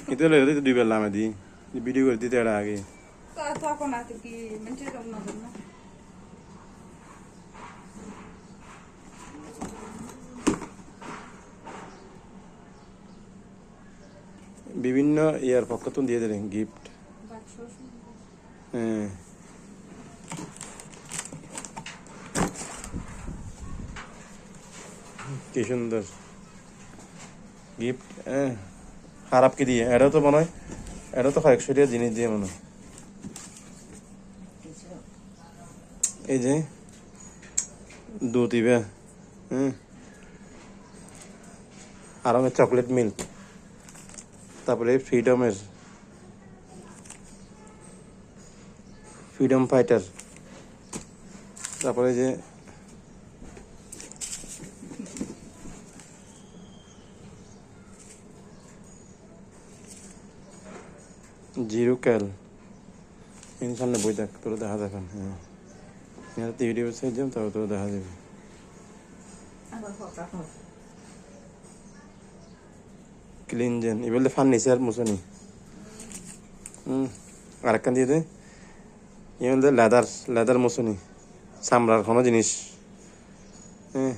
itu loh itu di belah di video করতে তেড়া আগে তখন আর কি মেনটেন করনা না বিভিন্ন ইয়ার পক্ষতুন দিয়ে দিলেন গিফট হ্যাঁ কি সুন্দর গিফট খারাপ কি দিয়ে এটাও তো মনে হয় এটা তো কয়েকশো টাকা জিনিস দিয়ে মনে হয় এই যে দুধ ইবে আর আমার চকলেট মিল্ক তারপরে ফ্রিডম ফাইটার তারপরে যে জিরো ক্যাল এর সামনে বই দেখ তোরা দেখা দেখান হ্যাঁ এখানে ভিডিও সাইজ যাম তারপর তোরা দেখা যাবে ক্লিনজেন এগুলো ফার্নিচার মুছনি আরেকখান দিয়ে দে এগুলো লেদার মুছনি চামড়ার কোনো জিনিস হ্যাঁ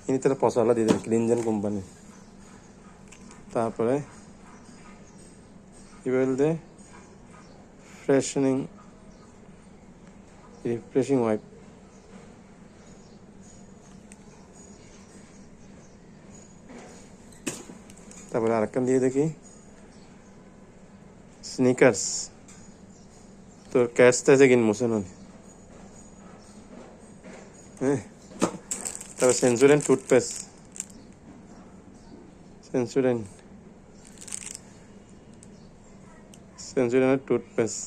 ইনি তারা পচালা দিয়ে দেবে ক্লিনজেন কোম্পানি তারপরে এগুলো দে রিফ্রেশিং ওয়াইপ তারপরে আরেকখান দিয়ে দেখি স্নিকার্স তোর ক্যাটস তাইছে কিন মোছে না হ্যাঁ তারপর সেন্সুরেন টুথপেস্ট সেন্সুরেনের টুথপেস্ট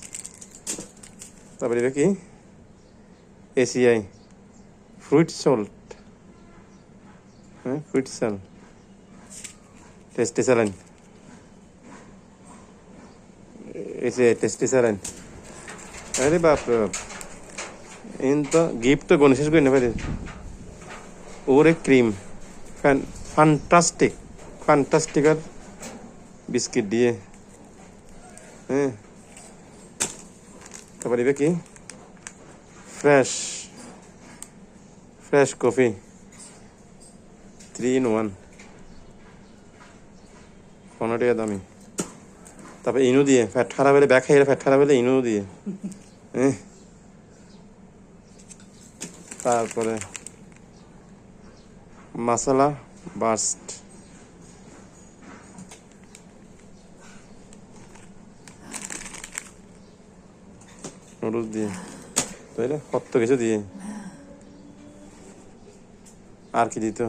তারপরে এটা কি এসিআই ফ্রুট সল্ট হ্যাঁ ফ্রুট সল্ট টেস্টি স্যালাইন এই যে টেস্টি স্যালাইন আরে বাপরে বাপ ইন তো গিফট তো গণেশ করে নেবে ওরে ক্রিম ফ্যান্টাস্টিকার বিস্কিট দিয়ে হ্যাঁ তারপর এবার কি ফ্রেশ কফি 3 in 1 15 টাকা দামি তারপরে ইনু দিয়ে ফ্যাট খারাপ হলে ব্যাগ খাইলে ফ্যাট খারাপ হলে ইনু দিয়ে হ্যাঁ তারপরে মশলা বাস্ট নুডলস দিয়ে তাইলে কত কিছু দিয়ে আর কি দিত